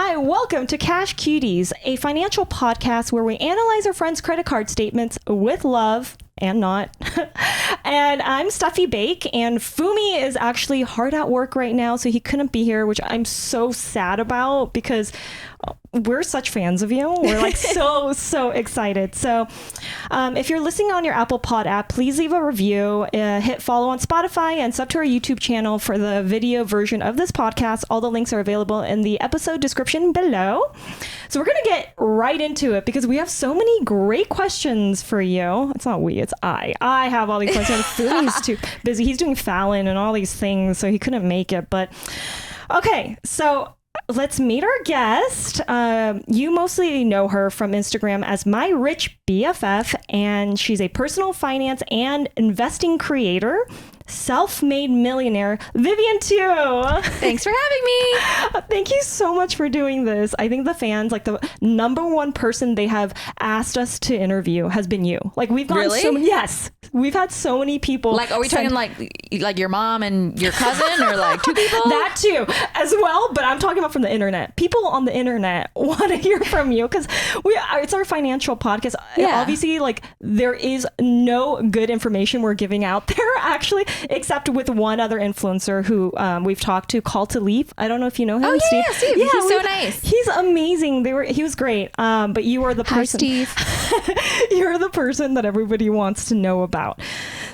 Hi, welcome to Cash Cuties, a financial podcast where we analyze our friends' credit card statements with love and not. And I'm Steffie Baik, and Fumi is actually hard at work right now, so he couldn't be here, which I'm so sad about because we're such fans of you. We're like so excited. So if you're listening on your Apple Pod app, please leave a review, hit follow on Spotify, and sub to our YouTube channel for the video version of this podcast. All the links are available in the episode description below. So we're going to get right into it because we have so many great questions for you. It's not we, it's I. I have all these questions. Fumi's too busy. He's doing Fallon and all these things, so he couldn't make it. But okay, so let's meet our guest. You mostly know her from Instagram as My Rich BFF, and she's a personal finance and investing creator, self-made millionaire, Vivian too. Thanks for having me. Thank you so much for doing this. I think the fans, like the number one person they have asked us to interview has been you. Like we've gotten so many, yes, we've had so many people. Like, are we talking like your mom and your cousin or like two people? That too, as well. But I'm talking about from the internet. People on the internet want to hear from you because it's our financial podcast. Yeah. Obviously, like there is no good information we're giving out there actually, except with one other influencer who we've talked to, Call to Leave. I don't know if you know him. Oh yeah, Steve. Yeah, he's so nice. He's amazing. He was great. But you are the person. Hi, Steve. You're the person that everybody wants to know about.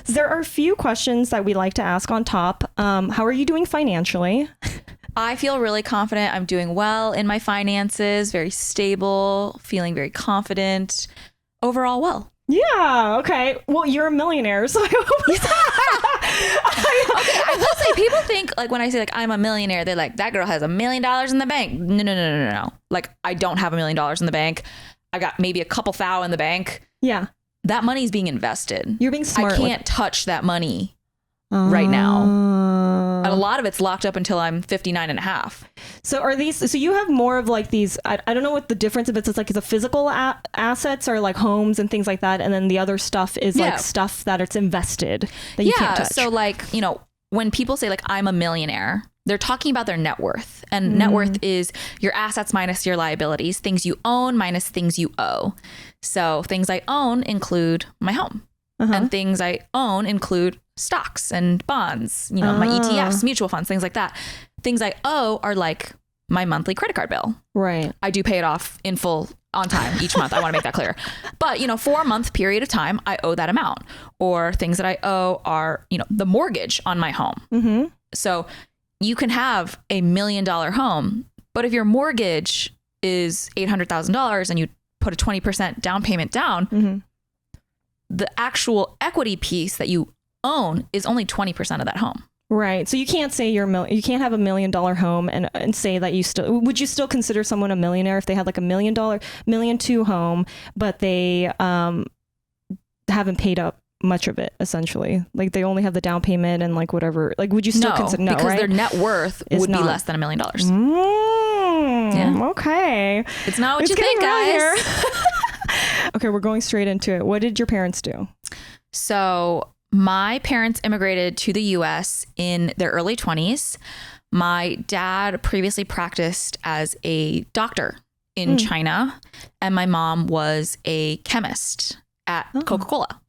So there are a few questions that we like to ask on top. How are you doing financially? I feel really confident. I'm doing well in my finances, very stable, feeling very confident. Overall, well. Yeah. Okay. Well, you're a millionaire, so I hope. Okay, I will say people think like when I say like I'm a millionaire, they're like that girl has $1 million in the bank. No. Like I don't have $1 million in the bank. I got maybe a couple thou in the bank. Yeah. That money's being invested. You're being smart. I can't touch that money right now. And a lot of it's locked up until I'm 59 and a half. So are these, so you have more of like these, I don't know what the difference is. It's like the physical assets are like homes and things like that. And then the other stuff is like stuff that it's invested that you can't touch. So like, you know, when people say like, I'm a millionaire, they're talking about their net worth, and net worth is your assets minus your liabilities, things you own minus things you owe. So things I own include my home. And things I own include stocks and bonds, you know, my ETFs, mutual funds, things like that. Things I owe are like my monthly credit card bill. Right. I do pay it off in full on time each month. I want to make that clear. But, you know, for a month period of time, I owe that amount. Or things that I owe are, you know, the mortgage on my home. So you can have $1 million home, but if your mortgage is $800,000 and you put a 20% down payment down, the actual equity piece that you own is only 20% of that home. Right. So you can't say you can't have $1 million home and say that would you still consider someone a millionaire if they had like $1 million to home, but they haven't paid up much of it essentially? Like they only have the down payment and like whatever, like would you still consider? No, because right? their net worth would be less than $1 million. Okay. It's not what you think, guys. Okay, we're going straight into it. What did your parents do? So my parents immigrated to the US in their early 20s. My dad previously practiced as a doctor in China, and my mom was a chemist at Coca-Cola.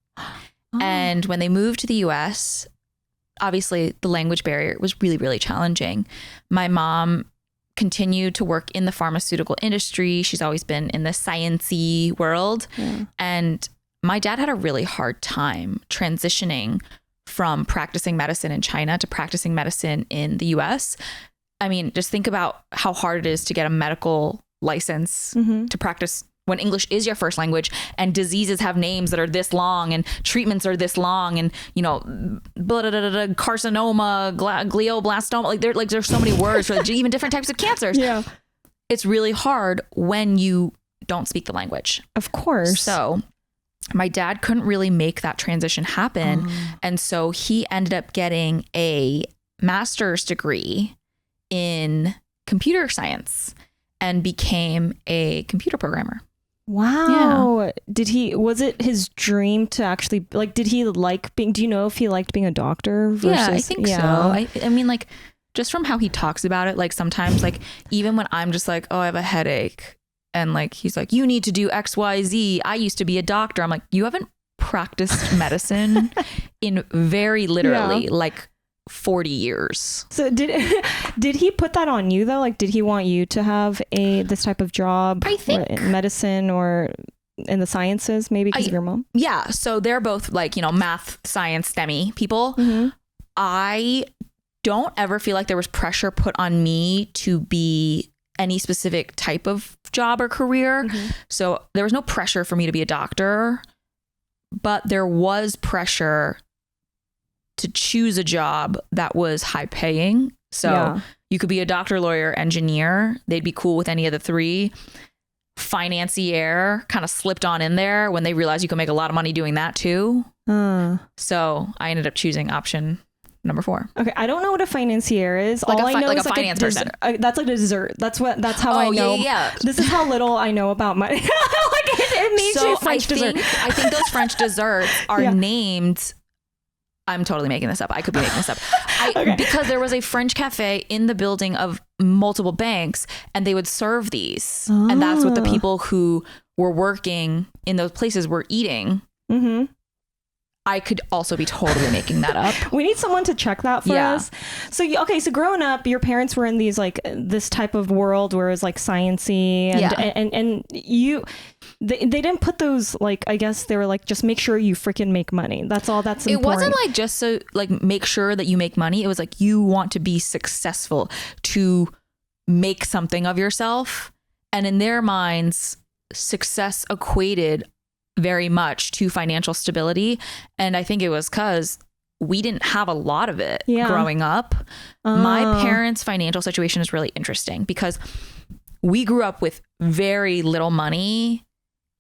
And when they moved to the US, obviously the language barrier was really, really challenging. My mom continued to work in the pharmaceutical industry. She's always been in the science-y world. And my dad had a really hard time transitioning from practicing medicine in China to practicing medicine in the US. I mean, just think about how hard it is to get a medical license to practice when English is your first language and diseases have names that are this long and treatments are this long and, you know, carcinoma, glioblastoma, there's so many words for even different types of cancers. Yeah. It's really hard when you don't speak the language. Of course. So my dad couldn't really make that transition happen. And so he ended up getting a master's degree in computer science and became a computer programmer. Wow. Yeah. Was it his dream to actually, like, did he like being, do you know if he liked being a doctor versus? Yeah, I think so. I mean, like, just from how he talks about it, like sometimes like even when I'm just like, oh, I have a headache, and like he's like, you need to do XYZ. I used to be a doctor. I'm like, you haven't practiced medicine in very literally like 40 years. So did he put that on you though? Like, did he want you to have this type of job? I think in medicine or in the sciences, maybe because of your mom? Yeah. So they're both like, you know, math, science, STEMmy people. Mm-hmm. I don't ever feel like there was pressure put on me to be any specific type of job or career. Mm-hmm. So there was no pressure for me to be a doctor, but there was pressure to choose a job that was high paying. So you could be a doctor, lawyer, engineer. They'd be cool with any of the three. Financier kind of slipped on in there when they realized you could make a lot of money doing that too. So I ended up choosing option number 4. Okay, I don't know what a financier is. Like all I know like is a like finance person. That's like a dessert. That's how I know. Yeah. This is how little I know about money. Like it makes you French dessert. I think those French desserts are named. I'm totally making this up. I could be making this up. Because there was a French cafe in the building of multiple banks, and they would serve these. And that's what the people who were working in those places were eating. Mm-hmm. I could also be totally making that up. We need someone to check that for us. So, so growing up, your parents were in these like this type of world where it's like sciencey and they didn't put those, like, I guess they were like, just make sure you freaking make money. That's all that's important. It wasn't like just so like make sure that you make money. It was like you want to be successful, to make something of yourself. And in their minds, success equated very much to financial stability. And I think it was because we didn't have a lot of it growing up. My parents' financial situation is really interesting because we grew up with very little money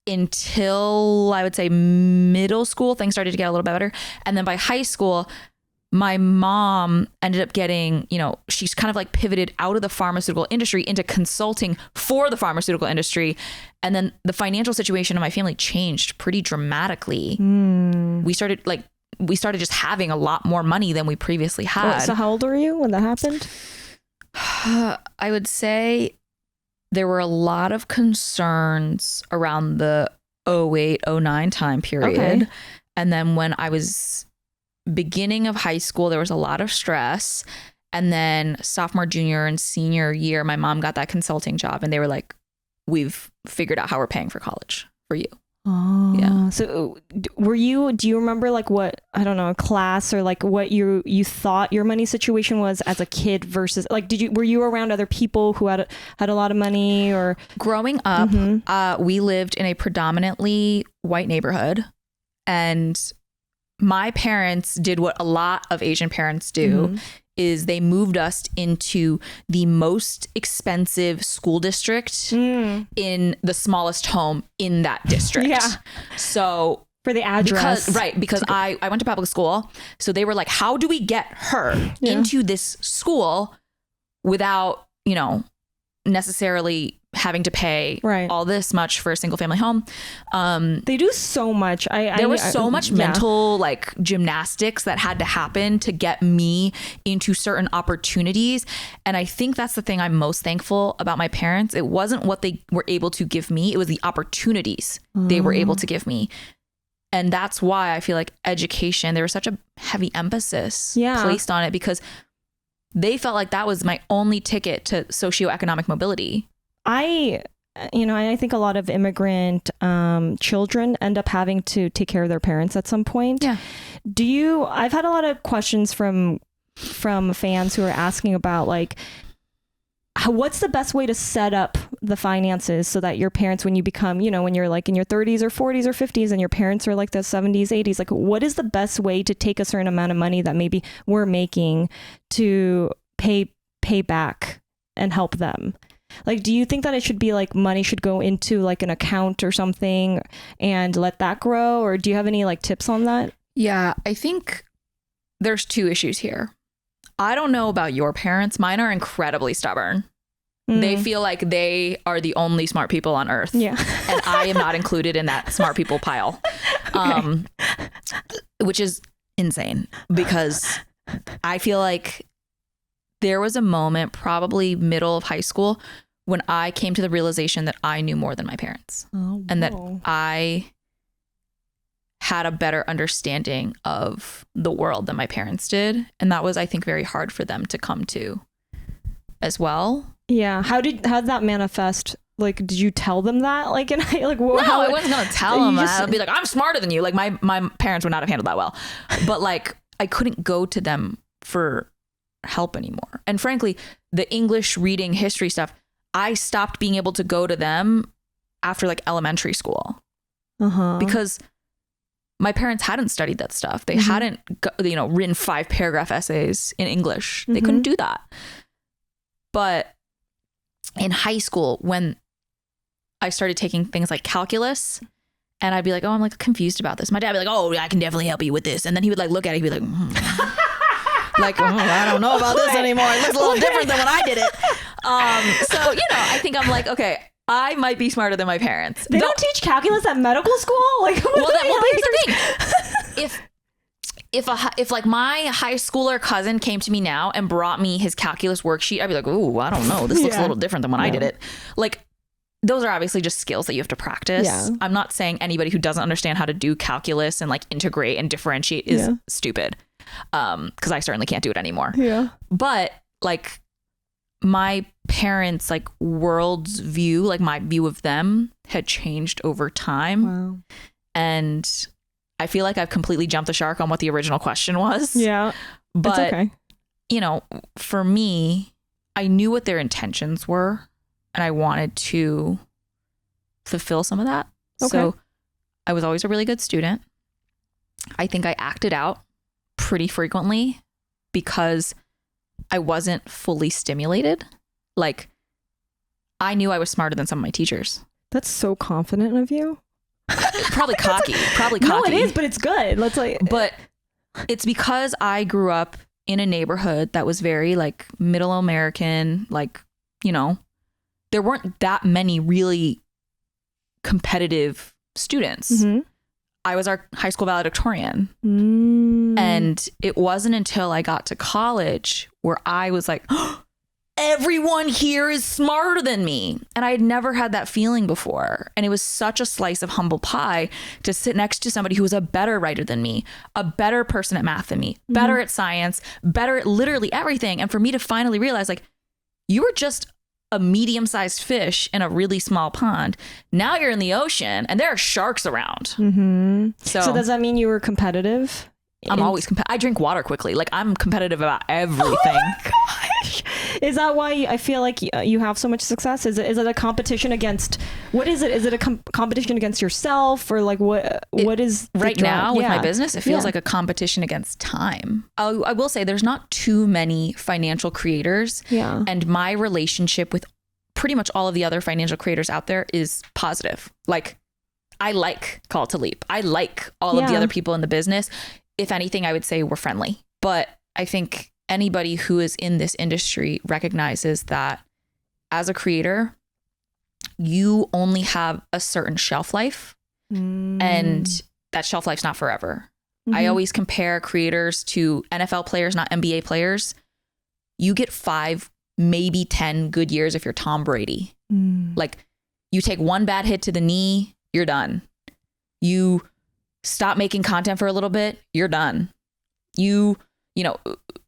until I would say middle school. Things started to get a little bit better. And then by high school, my mom ended up getting, you know, she's kind of like pivoted out of the pharmaceutical industry into consulting for the pharmaceutical industry. And then the financial situation of my family changed pretty dramatically. We started just having a lot more money than we previously had. So how old were you when that happened? I would say there were a lot of concerns around the 08, 09 time period. Okay. And then when I was beginning of high school, there was a lot of stress. And then sophomore, junior, and senior year, my mom got that consulting job, and they were like, we've figured out how we're paying for college for you. Oh, yeah. So do you remember like what, I don't know, a class or like what you thought your money situation was as a kid versus like, were you around other people who had a lot of money? Or growing up, we lived in a predominantly white neighborhood, and my parents did what a lot of Asian parents do, is they moved us into the most expensive school district in the smallest home in that district. Yeah. So for the address. Because I went to public school. So they were like, how do we get her into this school without, you know, necessarily having to pay all this much for a single family home? They do so much. There was so much mental like gymnastics that had to happen to get me into certain opportunities. And I think that's the thing I'm most thankful about my parents. It wasn't what they were able to give me. It was the opportunities they were able to give me. And that's why I feel like education, there was such a heavy emphasis placed on it, because they felt like that was my only ticket to socioeconomic mobility. I think a lot of immigrant children end up having to take care of their parents at some point. Yeah. I've had a lot of questions from fans who are asking about like, what's the best way to set up the finances so that your parents, when you become, you know, when you're like in your 30s or 40s or 50s and your parents are like the 70s, 80s, like what is the best way to take a certain amount of money that maybe we're making to pay back and help them? Like, do you think that it should be like money should go into like an account or something and let that grow? Or do you have any like tips on that? Yeah, I think there's 2 issues here. I don't know about your parents. Mine are incredibly stubborn. They feel like they are the only smart people on earth. Yeah. And I am not included in that smart people pile. Okay. Which is insane, because I feel like there was a moment, probably middle of high school, when I came to the realization that I knew more than my parents. And that I had a better understanding of the world than my parents did. And that was, I think, very hard for them to come to as well. Yeah. How did that manifest? Like, did you tell them that? Like, and I like, no, I wasn't gonna tell them that. I'd be like, I'm smarter than you. Like, my parents would not have handled that well. But like, I couldn't go to them for help anymore. And frankly, the English reading history stuff, I stopped being able to go to them after like elementary school because my parents hadn't studied that stuff. They hadn't, written 5-paragraph essays in English. They couldn't do that. But in high school, when I started taking things like calculus, and I'd be like, oh, I'm like confused about this. My dad would be like, oh, I can definitely help you with this. And then he would like look at it, he'd be like, like, I don't know about this anymore. It looks a little different than when I did it. So, I think I'm like, okay, I might be smarter than my parents. They don't teach calculus at medical school? Like, here's the thing. If like my high schooler cousin came to me now and brought me his calculus worksheet, I'd be like, ooh, I don't know. This looks a little different than when I did it. Like, those are obviously just skills that you have to practice. Yeah. I'm not saying anybody who doesn't understand how to do calculus and like integrate and differentiate is stupid. Because I certainly can't do it anymore. Yeah. But like my parents' like world's view, like my view of them had changed over time. Wow. And I feel like I've completely jumped the shark on what the original question was. Yeah. But, it's okay. For me, I knew what their intentions were and I wanted to fulfill some of that. Okay. So I was always a really good student. I think I acted out pretty frequently because I wasn't fully stimulated. Like, I knew I was smarter than some of my teachers. That's so confident of you. Probably cocky. No, it is, but it's good. But it's because I grew up in a neighborhood that was very like middle American, like, there weren't that many really competitive students. Mm-hmm. I was our high school valedictorian. And it wasn't until I got to college where I was like, oh, everyone here is smarter than me. And I had never had that feeling before. And it was such a slice of humble pie to sit next to somebody who was a better writer than me, a better person at math than me, better at science, better at literally everything. And for me to finally realize, like, you were just a medium-sized fish in a really small pond. Now you're in the ocean and there are sharks around. Mm-hmm. So does that mean you were competitive? I'm always competitive. I drink water quickly. Like, I'm competitive about everything. Oh my gosh. Is that why I feel like you have so much success? Is it a competition against, what is it? Is it a competition against yourself, or like what is right now with my business? It feels like a competition against time. I will say there's not too many financial creators. Yeah. And my relationship with pretty much all of the other financial creators out there is positive. Like, I like Call to Leap. I like all of the other people in the business. If anything, I would say we're friendly. But I think anybody who is in this industry recognizes that as a creator, you only have a certain shelf life, and that shelf life's not forever. I always compare creators to NFL players, not NBA players. You get 5, maybe 10 good years if you're Tom Brady. Like, you take one bad hit to the knee, you're done. You stop making content for a little bit, you're done. You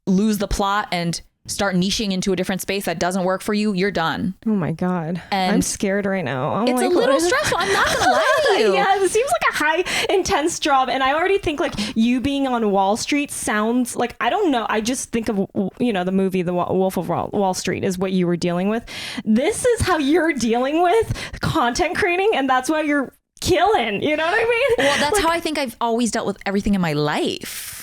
lose the plot and start niching into a different space that doesn't work for you, you're done. Oh my God. And I'm scared right now. It's like, a little stressful. I'm not going to lie to you. Yeah, it seems like a high intense job. And I already think like you being on Wall Street sounds like, I don't know. I just think of, the movie, The Wolf of Wall Street is what you were dealing with. This is how you're dealing with content creating. And that's why you're killing. You know what I mean? Well, that's how I think I've always dealt with everything in my life.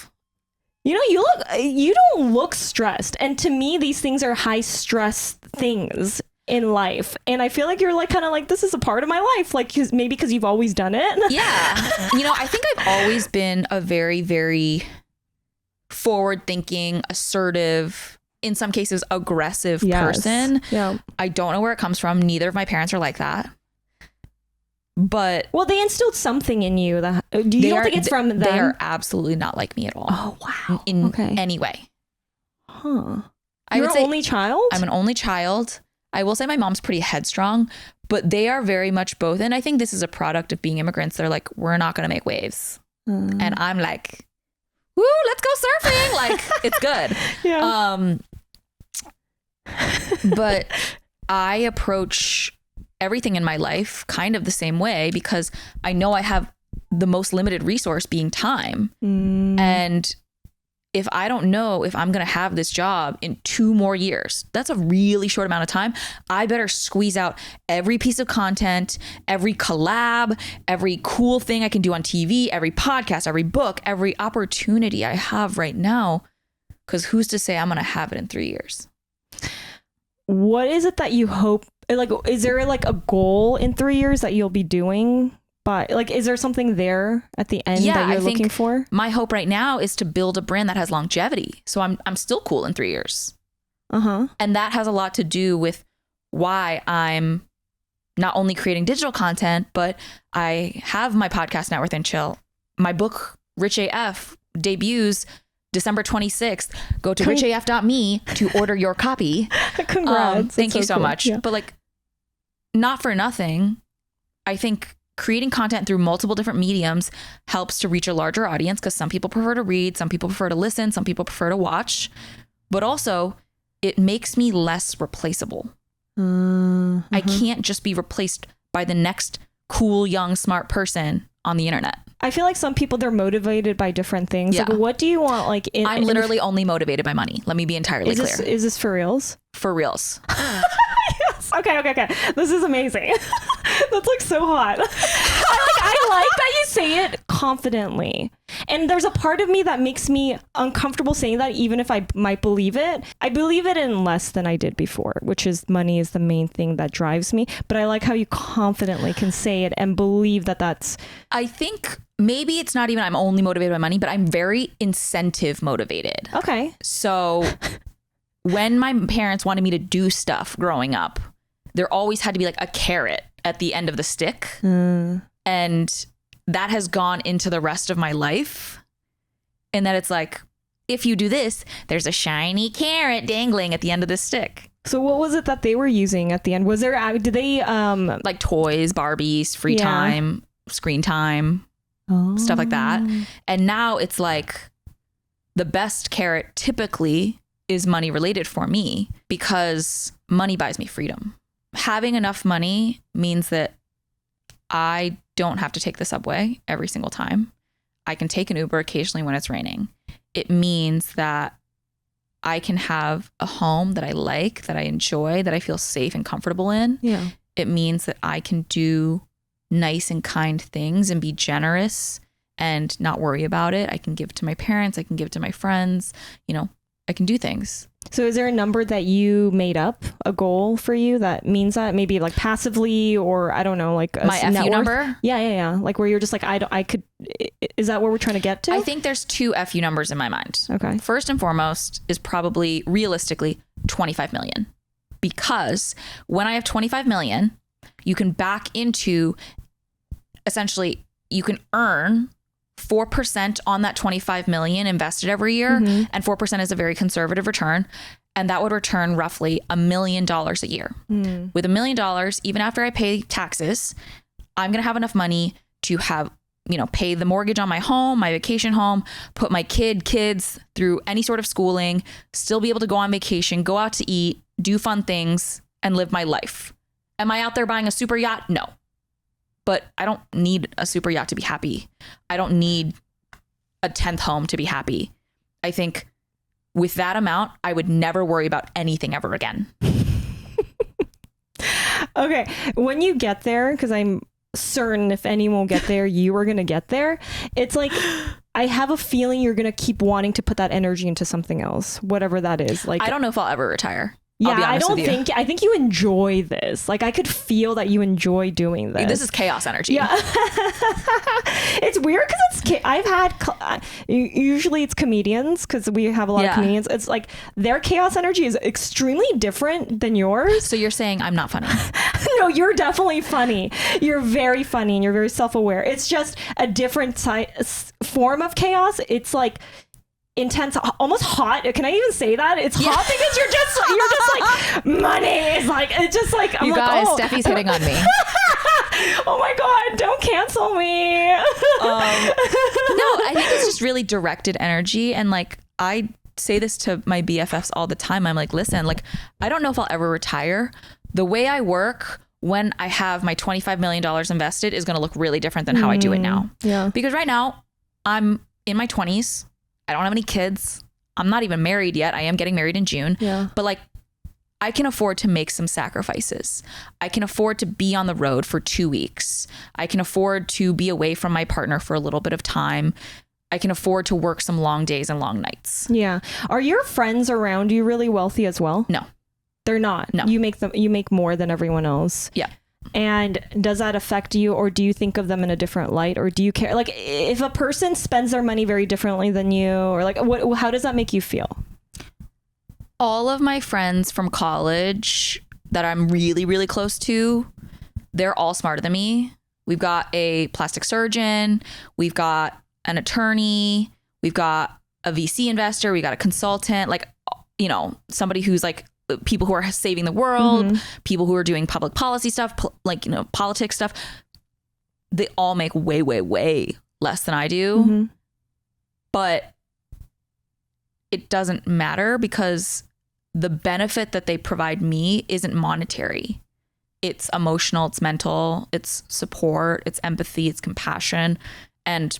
You don't look stressed. And to me, these things are high stress things in life. And I feel like you're like, kind of like, this is a part of my life. Like, maybe because you've always done it. Yeah. I think I've always been a very, very forward thinking, assertive, in some cases, aggressive person. Yeah. I don't know where it comes from. Neither of my parents are like that. But they instilled something in you. You don't think it's from them? They are absolutely not like me at all. Oh, wow. In any way. Huh. You're an only child? I'm an only child. I will say my mom's pretty headstrong, but they are very much both. And I think this is a product of being immigrants. They're like, we're not going to make waves. And I'm like, woo, let's go surfing. Like, it's good. Yeah. But I approach everything in my life kind of the same way because I know I have the most limited resource being time. And if I don't know if I'm going to have this job in 2 more years, that's a really short amount of time. I better squeeze out every piece of content, every collab, every cool thing I can do on TV, every podcast, every book, every opportunity I have right now. Because who's to say I'm going to have it in 3 years? What is it that you hope, like, is there like a goal in 3 years that you'll be doing? But like, is there something there at the end that you're looking for? My hope right now is to build a brand that has longevity. So I'm still cool in 3 years. And that has a lot to do with why I'm not only creating digital content, but I have my podcast, Net Worth and Chill. My book, Rich AF, debuts December 26th. Go to richaf.me to order your copy. Congrats. Thank you so cool. much. Yeah. But like, not for nothing, I think creating content through multiple different mediums helps to reach a larger audience because some people prefer to read, some people prefer to listen, some people prefer to watch, but also it makes me less replaceable. I can't just be replaced by the next cool, young, smart person on the internet. I feel like some people, they're motivated by different things. Yeah. Like, what do you want? Like, I'm literally only motivated by money. Let me be entirely clear. Is this for reals? For reals. Yes. Okay. This is amazing. That's like so hot. I like that you say it confidently. And there's a part of me that makes me uncomfortable saying that, even if I might believe it. I believe it in less than I did before, which is money is the main thing that drives me. But I like how you confidently can say it and believe that that's... I think maybe it's not even I'm only motivated by money, but I'm very incentive motivated. Okay. So when my parents wanted me to do stuff growing up, there always had to be like a carrot at the end of the stick. And that has gone into the rest of my life. And that it's like, if you do this, there's a shiny carrot dangling at the end of the stick. So what was it that they were using at the end? Was there, did they... like toys, Barbies, free time, screen time, stuff like that. And now it's like the best carrot typically is money related for me because money buys me freedom. Having enough money means that I don't have to take the subway every single time. I can take an Uber occasionally when it's raining. It means that I can have a home that I like, that I enjoy, that I feel safe and comfortable in. Yeah. It means that I can do nice and kind things and be generous and not worry about it. I can give to my parents. I can give to my friends. You know, I can do things. So is there a number that you made up, a goal for you that means that maybe like passively, or I don't know, like a my FU number? Yeah. Like where you're just like, I could, is that what we're trying to get to? I think there's 2 FU numbers in my mind. Okay. First and foremost is probably realistically 25 million, because when I have 25 million, you can back into, essentially you can earn 4% on that 25 million invested every year. And 4% is a very conservative return. And that would return roughly $1 million a year. With $1 million, even after I pay taxes, I'm going to have enough money to have, you know, pay the mortgage on my home, my vacation home, put my kids through any sort of schooling, still be able to go on vacation, go out to eat, do fun things, and live my life. Am I out there buying a super yacht? No. But I don't need a super yacht to be happy. I don't need a 10th home to be happy. I think with that amount, I would never worry about anything ever again. Okay. When you get there, because I'm certain if anyone will get there, you are going to get there. It's like, I have a feeling you're going to keep wanting to put that energy into something else, whatever that is. Like, I don't know if I'll ever retire. Yeah, I think you enjoy this. Like, I could feel that you enjoy doing this. This is chaos energy. Yeah. It's weird because I've had, usually it's comedians, because we have a lot of comedians. It's like their chaos energy is extremely different than yours. So you're saying I'm not funny? No, you're definitely funny. You're very funny and you're very self-aware. It's just a different form of chaos. It's like, intense, almost hot. Can I even say that? It's hot because you're just like money. It's like it's just like I'm you like, guys, oh. Steffie's hitting on me. Oh my God, don't cancel me. No, I think it's just really directed energy. And like, I say this to my BFFs all the time. I'm like, listen, like, I don't know if I'll ever retire. The way I work when I have my $25 million invested is going to look really different than how I do it now. Yeah. Because right now I'm in my 20s. I don't have any kids. I'm not even married yet. I am getting married in June. Yeah. But like, I can afford to make some sacrifices. I can afford to be on the road for 2 weeks. I can afford to be away from my partner for a little bit of time. I can afford to work some long days and long nights. Yeah. Are your friends around you really wealthy as well? No. They're not. No. You make more than everyone else. Yeah. And does that affect you, or do you think of them in a different light, or do you care? Like, if a person spends their money very differently than you, or like, how does that make you feel? All of my friends from college that I'm really, really close to, they're all smarter than me. We've got a plastic surgeon. We've got an attorney. We've got a VC investor. We got a consultant, like, you know, somebody who's like people who are saving the world, people who are doing public policy stuff, like, you know, politics stuff. They all make way, way, way less than I do. But it doesn't matter because the benefit that they provide me isn't monetary. It's emotional, it's mental, it's support, it's empathy, it's compassion. And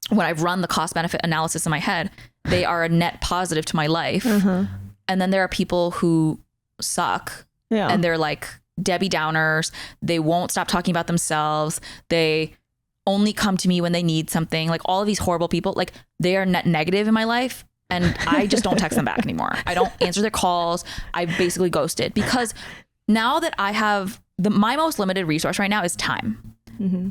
when I've run the cost benefit analysis in my head, they are a net positive to my life. And then there are people who suck and they're like Debbie Downers. They won't stop talking about themselves. They only come to me when they need something. Like all of these horrible people, like they are net negative in my life. And I just don't text them back anymore. I don't answer their calls. I basically ghosted because now that I have my most limited resource right now is time.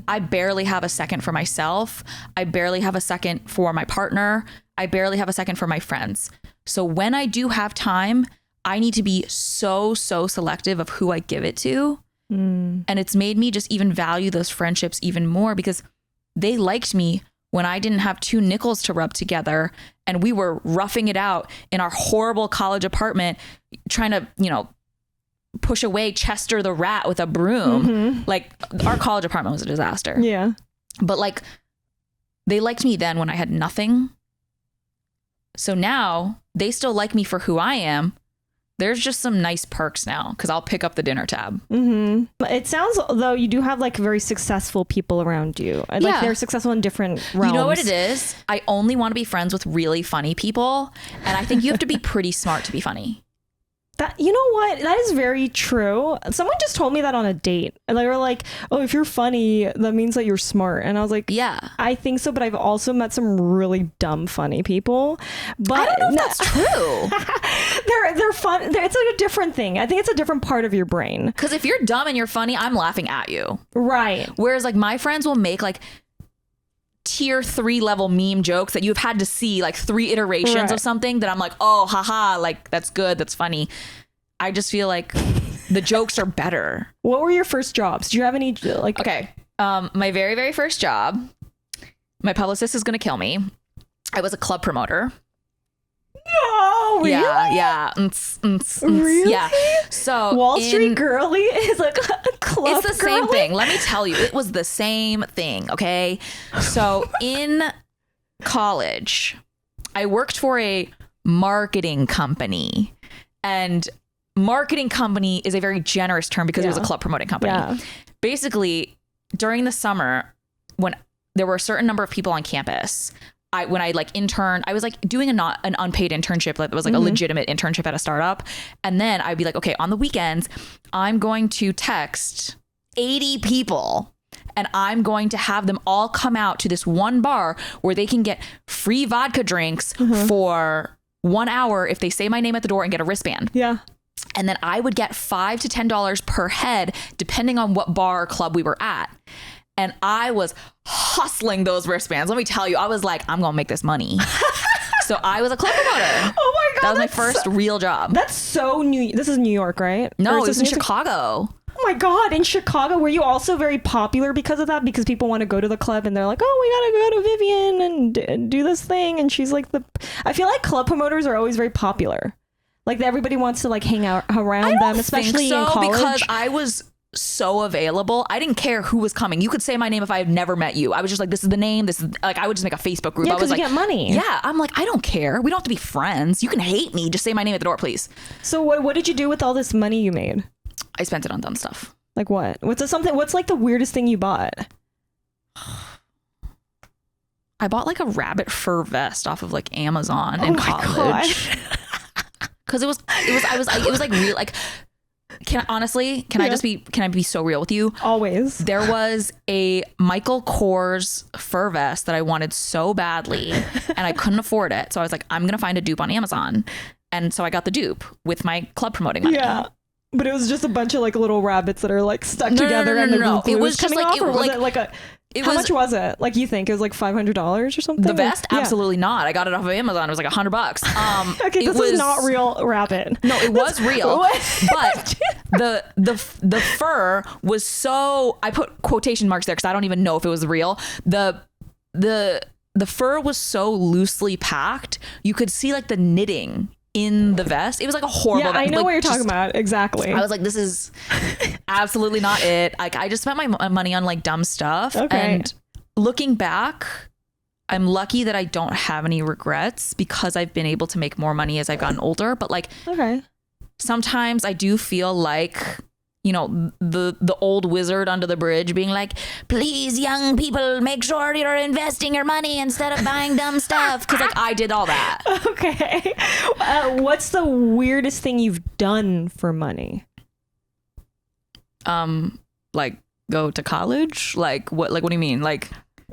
I barely have a second for myself. I barely have a second for my partner. I barely have a second for my friends. So when I do have time, I need to be so selective of who I give it to. And it's made me just even value those friendships even more because they liked me when I didn't have 2 nickels to rub together and we were roughing it out in our horrible college apartment, trying to, you know, push away Chester the rat with a broom. Like our college apartment was a disaster. Yeah. But like they liked me then when I had nothing. So now they still like me for who I am. There's just some nice perks now because I'll pick up the dinner tab. It sounds though you do have like very successful people around you. Like they're successful in different realms. You know what it is? I only want to be friends with really funny people. And I think you have to be pretty smart to be funny. That, you know what? That is very true. Someone just told me that on a date. And they were like, oh, if you're funny, that means that you're smart. And I was like, yeah, I think so. But I've also met some really dumb, funny people. But I don't know if that's true. They're fun. It's like a different thing. I think it's a different part of your brain. Because if you're dumb and you're funny, I'm laughing at you. Right. Whereas like my friends will make like tier 3 level meme jokes that you've had to see like 3 iterations of something that I'm like, oh, haha, like that's good. That's funny. I just feel like the jokes are better. What were your first jobs? Do you have any like? Okay. My very, very first job, my publicist is going to kill me. I was a club promoter. No, really? Yeah. Really? Yeah. So Wall Street girly is like a club. It's the same thing. Let me tell you, it was the same thing. Okay. So in college, I worked for a marketing company, and marketing company is a very generous term because it was a club promoting company. Yeah. Basically, during the summer, when there were a certain number of people on campus, when I like interned, I was like doing an unpaid internship that was like a legitimate internship at a startup. And then I'd be like, okay, on the weekends, I'm going to text 80 people and I'm going to have them all come out to this one bar where they can get free vodka drinks for 1 hour if they say my name at the door and get a wristband. Yeah. And then I would get $5 to $10 per head, depending on what bar or club we were at. And I was hustling those wristbands. Let me tell you, I was like, I'm going to make this money. So I was a club promoter. Oh my God. That was my first real job. That's so new. This is New York, right? No, it was in Chicago. Oh my God. In Chicago, were you also very popular because of that? Because people want to go to the club and they're like, oh, we got to go to Vivian and do this thing. And she's like I feel like club promoters are always very popular. Like everybody wants to like hang out around them, especially in college. Because I was so available. I didn't care who was coming. You could say my name if I had never met you. I was just like, this is the name. This is like, I would just make a Facebook group. Yeah, I was because you like, get money. Yeah. I'm like, I don't care. We don't have to be friends. You can hate me. Just say my name at the door, please. So what did you do with all this money you made? I spent it on dumb stuff. Like what? What's like the weirdest thing you bought? I bought like a rabbit fur vest off of like Amazon in college. Cause it was like real, like, can I be so real with you? Always. There was a Michael Kors fur vest that I wanted so badly and I couldn't afford it. So I was like, I'm going to find a dupe on Amazon. And so I got the dupe with my club promoting money. Yeah. But it was just a bunch of like little rabbits that are like stuck together. No. It was just like, how much was it? Like you think it was like $500 or something? The vest? Yeah. Absolutely not. I got it off of Amazon. It was like $100. Okay, this is not real rabbit. No, it was real. But the fur was so, I put quotation marks there because I don't even know if it was real. The fur was so loosely packed, you could see like the knitting in the vest. It was like a horrible vest. I know what you're talking about. Exactly. I was like, this is absolutely not it. Like I just spent my money on like dumb stuff. Okay. And looking back, I'm lucky that I don't have any regrets because I've been able to make more money as I've gotten older. But like, sometimes I do feel like, you know, the old wizard under the bridge being like, please, young people, make sure you're investing your money instead of buying dumb stuff. Because like I did all that. Okay. What's the weirdest thing you've done for money? Like go to college? Like what do you mean? Like,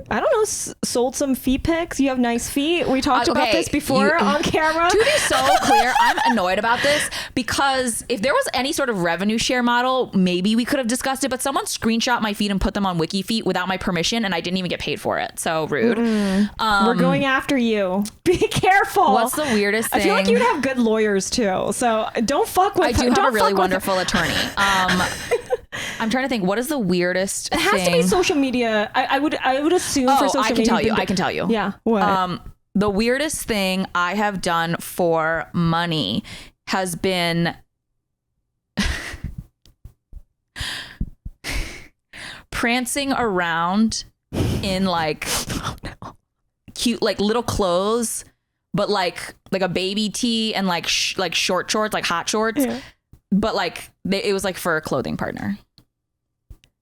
I don't know, sold some feet pics. You have nice feet. We talked about this before on camera. To be so clear, I'm annoyed about this because if there was any sort of revenue share model, maybe we could have discussed it, but someone screenshot my feet and put them on WikiFeet without my permission and I didn't even get paid for it. So rude. We're going after you. Be careful. What's the weirdest thing? I feel like you'd have good lawyers too. So don't fuck with I do have a really wonderful attorney. I'm trying to think, what is the weirdest thing? It has to be social media. I would assume for social media. I can tell you. Yeah. What? The weirdest thing I have done for money has been prancing around in like cute, like little clothes, but like a baby tee and like short shorts, like hot shorts. Yeah. But like it was like for a clothing partner.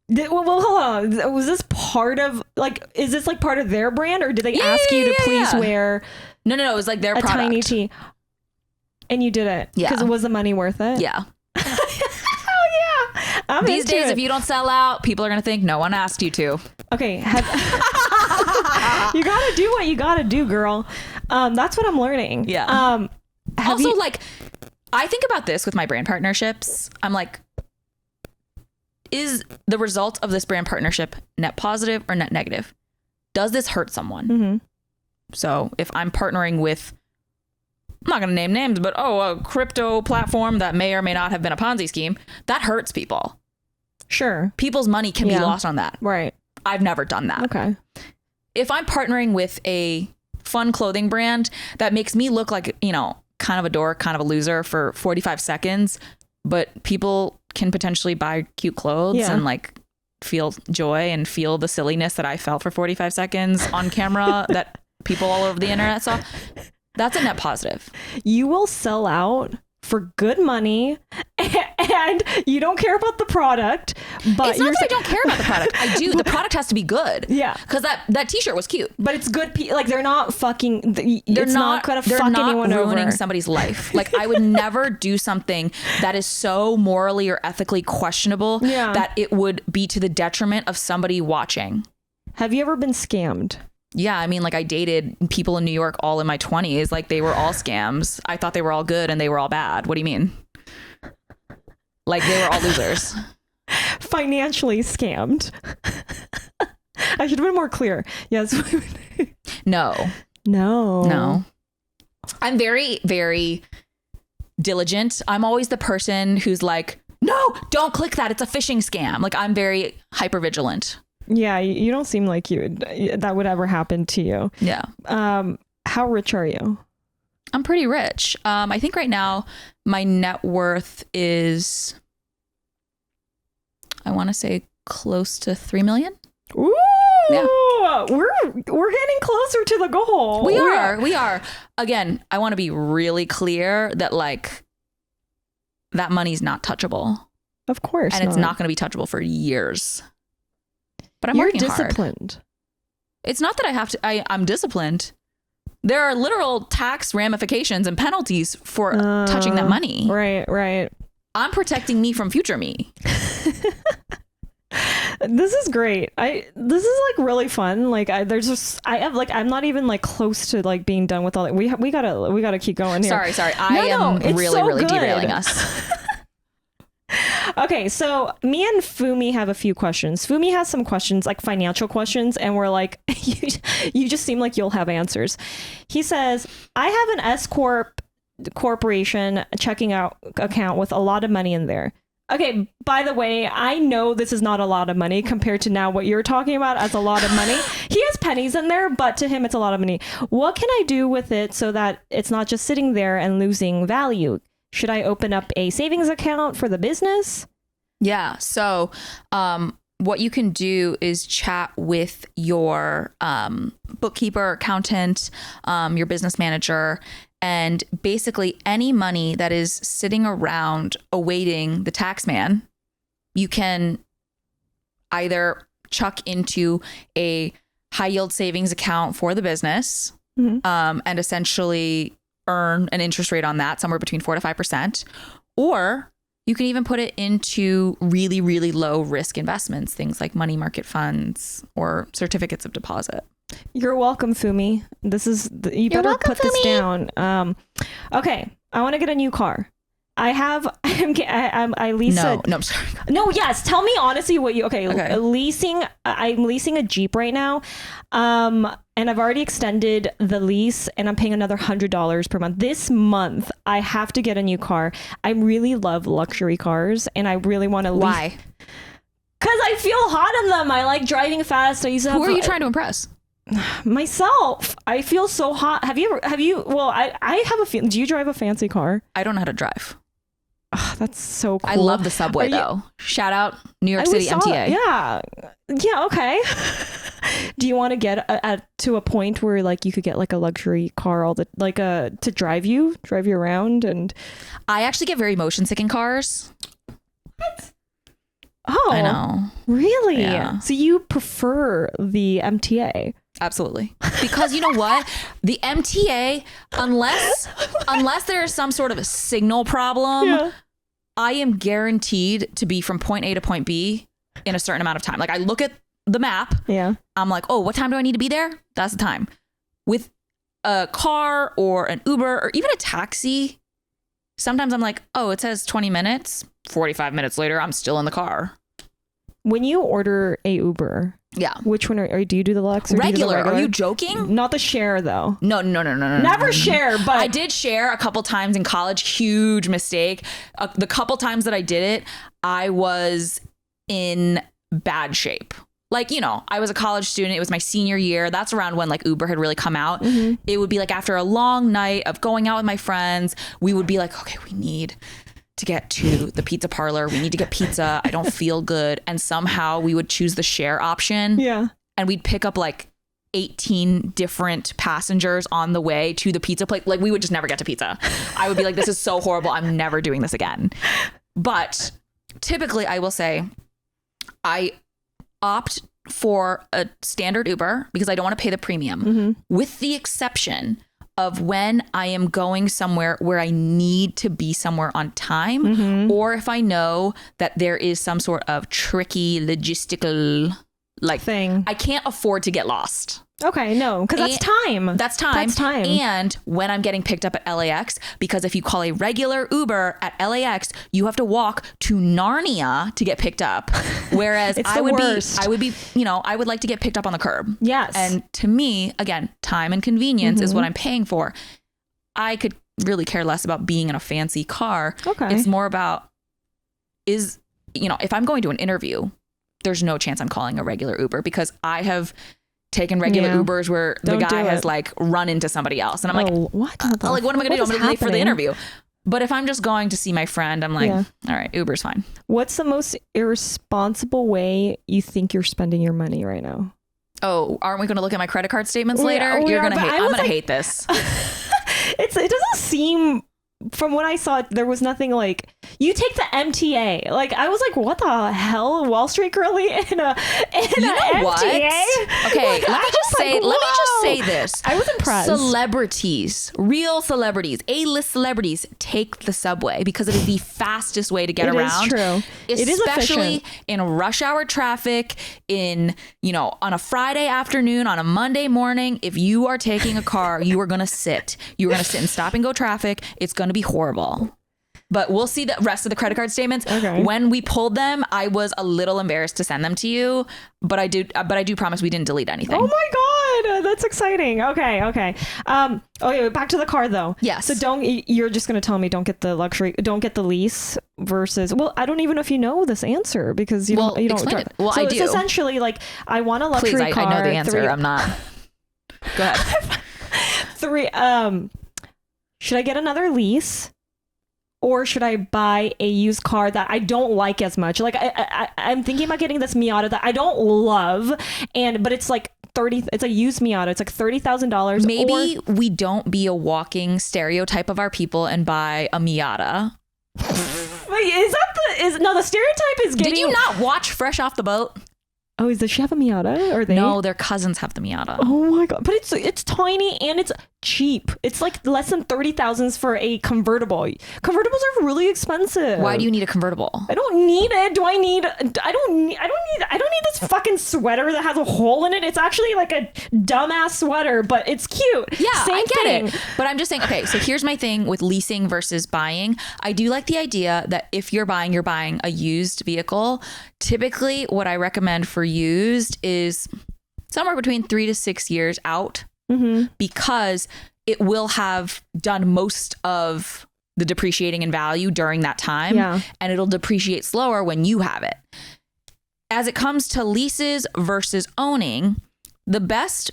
Well, hold on. Was this part of like? Is this like part of their brand, or did they ask you to please wear? No. It was like their product. Tiny tee. And you did it. Yeah. Because was the money worth it? Yeah. Oh yeah. These days, if you don't sell out, people are gonna think no one asked you to. Okay. You gotta do what you gotta do, girl. That's what I'm learning. Yeah. Also, like, I think about this with my brand partnerships. I'm like, is the result of this brand partnership net positive or net negative? Does this hurt someone? Mm-hmm. So if I'm partnering with, I'm not going to name names, but a crypto platform that may or may not have been a Ponzi scheme, that hurts people. Sure. People's money can be lost on that. Right. I've never done that. Okay. If I'm partnering with a fun clothing brand that makes me look like, you know, kind of a dork, kind of a loser for 45 seconds, but people can potentially buy cute clothes and like feel joy and feel the silliness that I felt for 45 seconds on camera that people all over the internet saw. That's a net positive. You will sell out for good money and you don't care about the product, but it's not that I don't care about the product. I do. The product has to be good. Yeah. Because that t-shirt was cute. But it's good. Like they're not fucking, they're not going to fuck anyone over. Ruining somebody's life. Like I would never do something that is so morally or ethically questionable that it would be to the detriment of somebody watching. Have you ever been scammed? Yeah, I mean, like I dated people in New York all in my 20s. Like they were all scams. I thought they were all good and they were all bad. What do you mean? Like they were all losers. Financially scammed. I should have been more clear. Yes. No. I'm very, very diligent. I'm always the person who's like, no, no, don't click that. It's a phishing scam. Like I'm very hyper vigilant. Yeah, you don't seem like that would ever happen to you. Yeah. How rich are you? I'm pretty rich. I think right now my net worth is, I want to say close to 3 million. Ooh, yeah. We're getting closer to the goal. We are. Again, I want to be really clear that like that money's not touchable. Of course. And it's not going to be touchable for years. But I'm You're working disciplined. hard. It's not that I have to, I'm disciplined. There are literal tax ramifications and penalties for touching that money. Right. I'm protecting me from future me. This is great. This is like really fun. Like I'm not even like close to like being done with all that. We gotta keep going here. Sorry. I am really derailing us. Okay, so me and Fumi have a few questions. Fumi has some questions, like financial questions, and we're like, you just seem like you'll have answers. He says, I have an S corporation checking out account with a lot of money in there. Okay, by the way, I know this is not a lot of money compared to now what you're talking about as a lot of money. He has pennies in there, but to him, it's a lot of money. What can I do with it so that it's not just sitting there and losing value? Should I open up a savings account for the business? Yeah. So what you can do is chat with your bookkeeper, accountant, your business manager, and basically any money that is sitting around awaiting the tax man, you can either chuck into a high yield savings account for the business and essentially earn an interest rate on that somewhere between 4 to 5%, or you can even put it into really, really low risk investments, things like money market funds or certificates of deposit. You're welcome, Fumi. You better put this down. Okay, I want to get a new car. I lease No, I'm sorry. No, yes. Tell me honestly what you... Okay. Leasing. I'm leasing a Jeep right now. And I've already extended the lease and I'm paying another $100 per month. This month, I have to get a new car. I really love luxury cars and I really want to lease. Why? Because I feel hot in them. I like driving fast. I used to have... Who are you trying to impress? Myself. I feel so hot. Have you, well, I have a feeling. Do you drive a fancy car? I don't know how to drive. Oh, that's so cool. I love the subway though. Shout out New York City MTA. Yeah. Okay. Do you want to get to a point where like you could get like a luxury car to drive you around? And I actually get very motion sick in cars. What? Oh, I know. Really? Yeah. So you prefer the MTA? Absolutely. Because you know what? The MTA, unless there is some sort of a signal problem, I am guaranteed to be from point A to point B in a certain amount of time. Like I look at the map. Yeah. I'm like, oh, what time do I need to be there? That's the time. With a car or an Uber or even a taxi, sometimes I'm like, oh, it says 20 minutes. 45 minutes later, I'm still in the car. When you order a Uber, which one do you do the Lux or regular? Do you do the regular? Are you joking? Not the share though. No. Never share, but I did share a couple times in college. Huge mistake. The couple times that I did it, I was in bad shape. Like, you know, I was a college student. It was my senior year. That's around when like Uber had really come out. Mm-hmm. It would be like after a long night of going out with my friends, we would be like, okay, we need to get to the pizza parlor. We need to get pizza. I don't feel good. And somehow we would choose the share option. Yeah. And we'd pick up like 18 different passengers on the way to the pizza place. Like we would just never get to pizza. I would be like, this is so horrible. I'm never doing this again. But typically I will say I opt for a standard Uber because I don't want to pay the premium, with the exception of when I am going somewhere where I need to be somewhere on time, or if I know that there is some sort of tricky logistical thing. I can't afford to get lost. Okay, no, because that's time. That's time. And when I'm getting picked up at LAX, because if you call a regular Uber at LAX, you have to walk to Narnia to get picked up. Whereas I would be, you know, I would like to get picked up on the curb. Yes. And to me, again, time and convenience is what I'm paying for. I could really care less about being in a fancy car. Okay. It's more about is, if I'm going to an interview, there's no chance I'm calling a regular Uber, because I have taken regular Ubers where the guy has like run into somebody else. And I'm like, what am I going to do? I'm going to be late for the interview. But if I'm just going to see my friend, I'm like, all right, Uber's fine. What's the most irresponsible way you think you're spending your money right now? Oh, aren't we going to look at my credit card statements later? You're going to hate. I'm going to hate this. It doesn't seem, from what I saw, there was nothing like, you take the MTA. Like, I was like, what the hell? Wall Street girly in a MTA? What? Okay, like, let me just say this. I was impressed. Celebrities, real celebrities, A-list celebrities take the subway because it is the fastest way to get around. It is true. It is especially efficient. in rush hour traffic, on a Friday afternoon, on a Monday morning. If you are taking a car, you are going to sit. You're going to sit in stop and go traffic. It's going to be horrible. But we'll see the rest of the credit card statements. Okay. When we pulled them, I was a little embarrassed to send them to you, but I do promise we didn't delete anything. Oh my God, that's exciting. Okay. Okay, back to the car though. Yes. So you're just going to tell me don't get the lease versus, well, I don't even know if you know this answer because you don't explain it. Well, so I do. It's essentially like, I want a luxury car. I know the answer. I'm not. Go ahead. Should I get another lease? Or should I buy a used car that I don't like as much? Like I'm thinking about getting this Miata that I don't love, but it's like it's a used Miata. It's like $30,000. Maybe we don't be a walking stereotype of our people and buy a Miata. Wait, the stereotype is getting. Did you not watch Fresh Off the Boat? Oh, does she have a Miata? Or they? No, their cousins have the Miata. Oh my God. But it's tiny and it's cheap. It's like less than $30,000 for a convertible. Convertibles are really expensive. Why do you need a convertible? I don't need it. I don't need this fucking sweater that has a hole in it. It's actually like a dumbass sweater, but it's cute. Yeah, Same I get thing. it. But I'm just saying, okay, so here's my thing with leasing versus buying. I do like the idea that if you're buying a used vehicle. Typically, what I recommend for used is somewhere between 3 to 6 years out, because it will have done most of the depreciating in value during that time, and it'll depreciate slower when you have it. As it comes to leases versus owning, the best